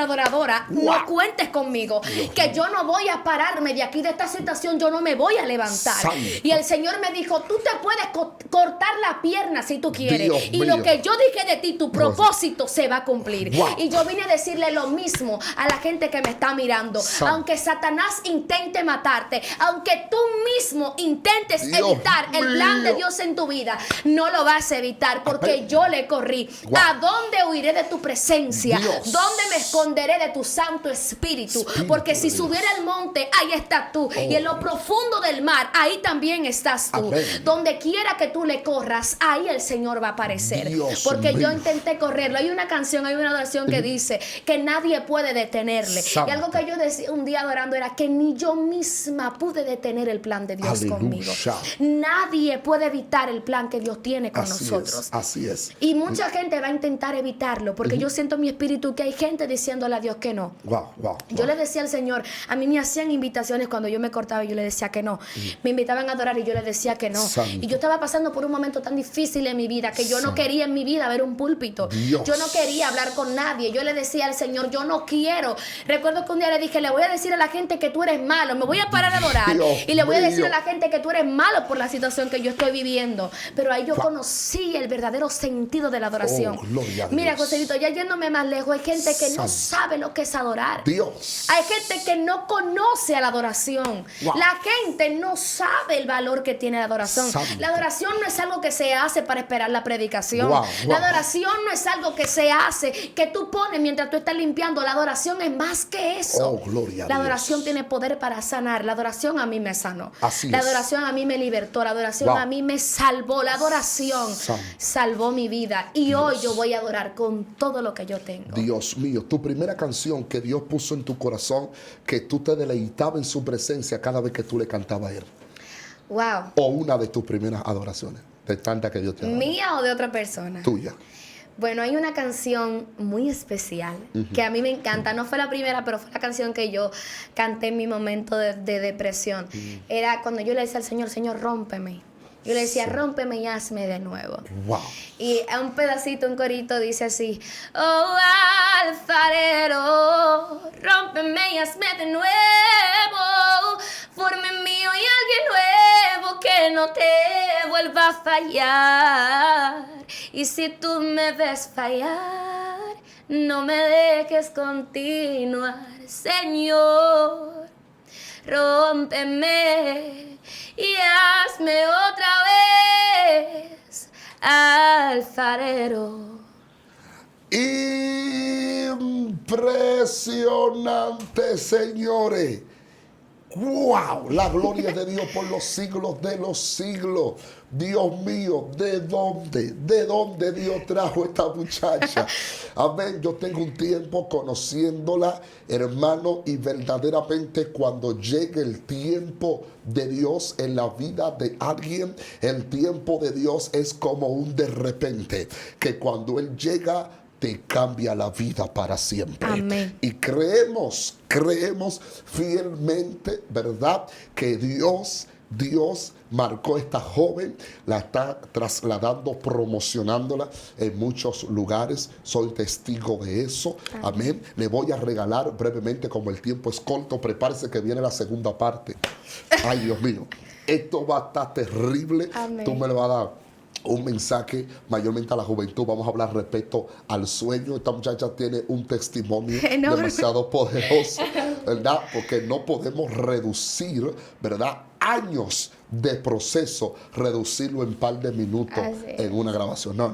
Speaker 2: adoradora,
Speaker 1: Wow.
Speaker 2: no cuentes conmigo, que yo no voy a pararme de aquí, de esta situación, yo no me voy a levantar.
Speaker 1: Santo.
Speaker 2: Y el Señor me dijo, tú te puedes cortar la pierna si tú quieres,
Speaker 1: Dios
Speaker 2: y
Speaker 1: mío.
Speaker 2: lo que yo dije de ti, tu propósito se va a cumplir.
Speaker 1: Wow.
Speaker 2: Y yo vine a decirle lo mismo a la gente que me está mirando,
Speaker 1: Santo.
Speaker 2: aunque Satanás intente matarte, aunque tú mismo intentes
Speaker 1: Dios
Speaker 2: evitar el plan de
Speaker 1: mío.
Speaker 2: Dios en tu vida, no lo vas a evitar, porque
Speaker 1: Amén.
Speaker 2: yo le corrí.
Speaker 1: Wow.
Speaker 2: ¿A dónde huiré de tu presencia?
Speaker 1: Dios.
Speaker 2: ¿Dónde me esconderé de tu Santo Espíritu? Porque si
Speaker 1: de Dios.
Speaker 2: subiera al monte, ahí estás tú. Y en lo profundo del mar, ahí también estás tú.
Speaker 1: Amén.
Speaker 2: Donde quiera que tú le corras, ahí el Señor va a aparecer.
Speaker 1: Dios
Speaker 2: Porque yo
Speaker 1: mío.
Speaker 2: intenté correrlo. Hay una canción, hay una adoración que dice que nadie puede detenerle.
Speaker 1: Santo.
Speaker 2: Y algo que yo decía un día adorando era que ni yo misma pude detener el plan de Dios
Speaker 1: Aleluya.
Speaker 2: conmigo. Nadie puede evitar el plan que Dios tiene con
Speaker 1: Así
Speaker 2: nosotros.
Speaker 1: es, así es.
Speaker 2: Y mucha gente va a intentar evitarlo, porque yo siento en mi espíritu que hay gente diciéndole a Dios que no.
Speaker 1: Wow, wow.
Speaker 2: Yo le decía al Señor, a mí me hacían invitaciones cuando yo me cortaba y yo le decía que no. Me invitaban a adorar y yo le decía que no.
Speaker 1: Santo.
Speaker 2: Y yo estaba pasando por un momento tan difícil en mi vida que yo no
Speaker 1: Santo.
Speaker 2: quería en mi vida ver un púlpito.
Speaker 1: Dios.
Speaker 2: Yo no quería hablar con nadie. Yo le decía al Señor, yo no quiero. Recuerdo que un día le dije, le voy a decir a la gente que tú eres malo. Me voy a parar a adorar
Speaker 1: Dios
Speaker 2: y le voy a decir
Speaker 1: mío.
Speaker 2: a la gente que tú eres malo por la situación que yo estoy viviendo. Pero ahí yo
Speaker 1: Wow.
Speaker 2: conocí el verdadero sentido de la adoración. adoración.
Speaker 1: Oh, gloria a
Speaker 2: Mira,
Speaker 1: Dios.
Speaker 2: Joselito, ya yéndome más lejos, hay gente que no
Speaker 1: Santo.
Speaker 2: sabe lo que es adorar.
Speaker 1: Dios.
Speaker 2: Hay gente que no conoce a la adoración.
Speaker 1: Wow.
Speaker 2: La gente no sabe el valor que tiene la adoración.
Speaker 1: Santo.
Speaker 2: La adoración no es algo que se hace para esperar la predicación.
Speaker 1: Wow,
Speaker 2: La
Speaker 1: wow.
Speaker 2: adoración no es algo que se hace, que tú pones mientras tú estás limpiando. La adoración es más que eso.
Speaker 1: Oh, gloria a
Speaker 2: La
Speaker 1: Dios.
Speaker 2: adoración tiene poder para sanar. La adoración a mí me sanó.
Speaker 1: Así
Speaker 2: La
Speaker 1: es.
Speaker 2: adoración a mí me libertó. La adoración
Speaker 1: Wow.
Speaker 2: a mí me salvó. La adoración
Speaker 1: Santo.
Speaker 2: salvó mi vida. Y
Speaker 1: Dios.
Speaker 2: hoy yo voy a adorar con todo lo que yo tengo.
Speaker 1: Dios mío, tu primera canción que Dios puso en tu corazón, que tú te deleitabas en su presencia cada vez que tú le cantabas a Él.
Speaker 2: Wow.
Speaker 1: O una de tus primeras adoraciones, de tanta que Dios te ha dado.
Speaker 2: ¿Mía o de otra persona?
Speaker 1: Tuya.
Speaker 2: Bueno, hay una canción muy especial que a mí me encanta. No fue la primera, pero fue la canción que yo canté en mi momento de depresión. Era cuando yo le decía al Señor, Señor, rómpeme. Yo le decía,
Speaker 1: Sí.
Speaker 2: rómpeme y hazme de nuevo.
Speaker 1: Wow.
Speaker 2: Y a un pedacito, un corito dice así: oh, alfarero, rómpeme y hazme de nuevo. Forme en mí hoy alguien nuevo que no te vuelva a fallar. Y si tú me ves fallar, no me dejes continuar, Señor. Rómpeme y hazme otra vez alfarero.
Speaker 1: Impresionante, señores. ¡Wow! La gloria de Dios por los siglos de los siglos. Dios mío, ¿de dónde? ¿De dónde Dios trajo a esta muchacha? Amén. Yo tengo un tiempo conociéndola, hermano, y verdaderamente cuando llegue el tiempo de Dios en la vida de alguien, el tiempo de Dios es como un de repente, que cuando Él llega, te cambia la vida para siempre.
Speaker 2: Amén.
Speaker 1: Y creemos fielmente, ¿verdad? Que Dios marcó a esta joven, la está trasladando, promocionándola en muchos lugares. Soy testigo de eso. Amén. Le voy a regalar brevemente, como el tiempo es corto, prepárese que viene la segunda parte. Ay, Dios mío. Esto va a estar terrible.
Speaker 2: Amén.
Speaker 1: Tú me lo vas a dar un mensaje mayormente a la juventud. Vamos a hablar respecto al sueño. Esta muchacha tiene un testimonio
Speaker 2: Enorme.
Speaker 1: demasiado poderoso, ¿verdad? Porque no podemos reducir, ¿verdad?, años de proceso, reducirlo en un par de minutos
Speaker 2: Así es.
Speaker 1: en una grabación. No.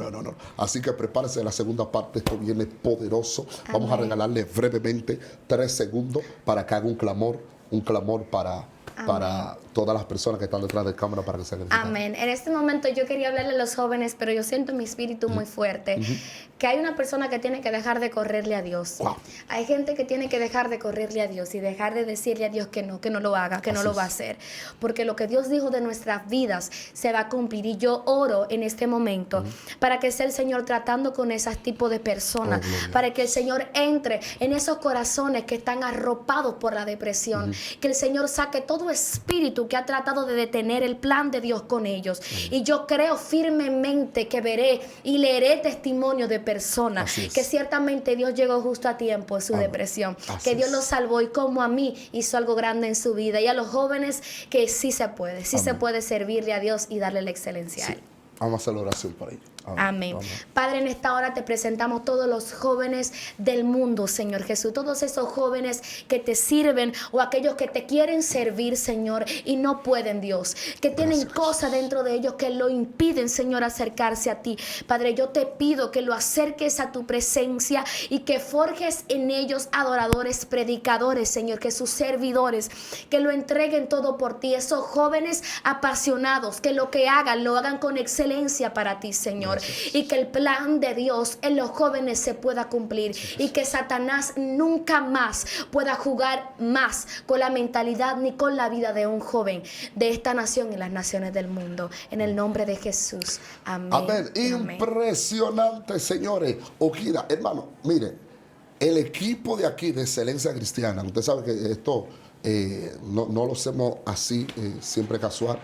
Speaker 1: Así que prepárese la segunda parte. Esto viene poderoso. Vamos a
Speaker 2: Amén.
Speaker 1: regalarle brevemente 3 segundos para que haga un clamor para todas las personas que están detrás de cámara, para que sean edificadas.
Speaker 2: Amén. En este momento yo quería hablarle a los jóvenes, pero yo siento en mi espíritu muy fuerte que hay una persona que tiene que dejar de correrle a Dios.
Speaker 1: Wow.
Speaker 2: Hay gente que tiene que dejar de correrle a Dios y dejar de decirle a Dios que no lo haga, que no
Speaker 1: Así
Speaker 2: lo va a
Speaker 1: es.
Speaker 2: hacer. Porque lo que Dios dijo de nuestras vidas se va a cumplir. Y yo oro en este momento para que sea el Señor tratando con esos tipos de personas,
Speaker 1: Oh, gloria.
Speaker 2: para que el Señor entre en esos corazones que están arropados por la depresión, que el Señor saque todo espíritu que ha tratado de detener el plan de Dios con ellos. Y yo creo firmemente que veré y leeré testimonio de personas
Speaker 1: Así es.
Speaker 2: que ciertamente Dios llegó justo a tiempo en su
Speaker 1: Amén.
Speaker 2: depresión,
Speaker 1: Así
Speaker 2: que Dios
Speaker 1: es.
Speaker 2: los salvó y como a mí hizo algo grande en su vida. Y a los jóvenes que sí se puede
Speaker 1: Amén.
Speaker 2: servirle a Dios y darle la excelencia a
Speaker 1: Sí.
Speaker 2: Él.
Speaker 1: Vamos a hacer la oración para ellos.
Speaker 2: Amén. Padre, en esta hora te presentamos todos los jóvenes del mundo, Señor Jesús. Todos esos jóvenes que te sirven o aquellos que te quieren servir, Señor, y no pueden, Dios. Que tienen
Speaker 1: Gracias.
Speaker 2: cosas dentro de ellos que lo impiden, Señor, acercarse a ti. Padre, yo te pido que lo acerques a tu presencia y que forjes en ellos adoradores, predicadores, Señor, que sus servidores, que lo entreguen todo por ti. Esos jóvenes apasionados, que lo que hagan, lo hagan con excelencia para ti, Señor.
Speaker 1: Gracias.
Speaker 2: Y que el plan de Dios en los jóvenes se pueda cumplir y que Satanás nunca más pueda jugar más con la mentalidad ni con la vida de un joven de esta nación y las naciones del mundo. En el nombre de Jesús. Amén.
Speaker 1: Amén.
Speaker 2: y amén.
Speaker 1: Impresionante, señores. Ojida, hermano, mire, el equipo de aquí de Excelencia Cristiana, usted sabe que esto no lo hacemos así, siempre casual.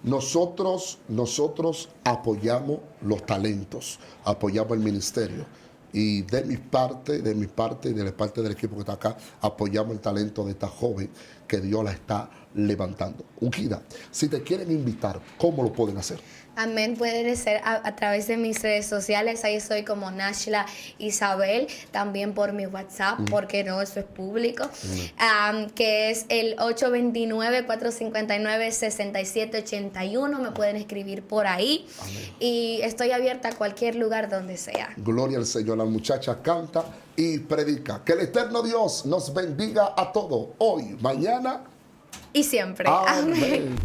Speaker 1: Nosotros apoyamos los talentos, apoyamos el ministerio. Y de mi parte y de la parte del equipo que está acá, apoyamos el talento de esta joven que Dios la está levantando. Ungida, si te quieren invitar, ¿cómo lo pueden hacer?
Speaker 2: Amén, pueden ser a través de mis redes sociales, ahí estoy como Nashla Isabel, también por mi WhatsApp, porque no, eso es público, que es el 829-459-6781, me pueden escribir por ahí. Amén. Y estoy abierta a cualquier lugar donde sea.
Speaker 1: Gloria al Señor, la muchacha canta y predica. Que el eterno Dios nos bendiga a todos, hoy, mañana
Speaker 2: y siempre.
Speaker 1: Amén.
Speaker 2: Amén.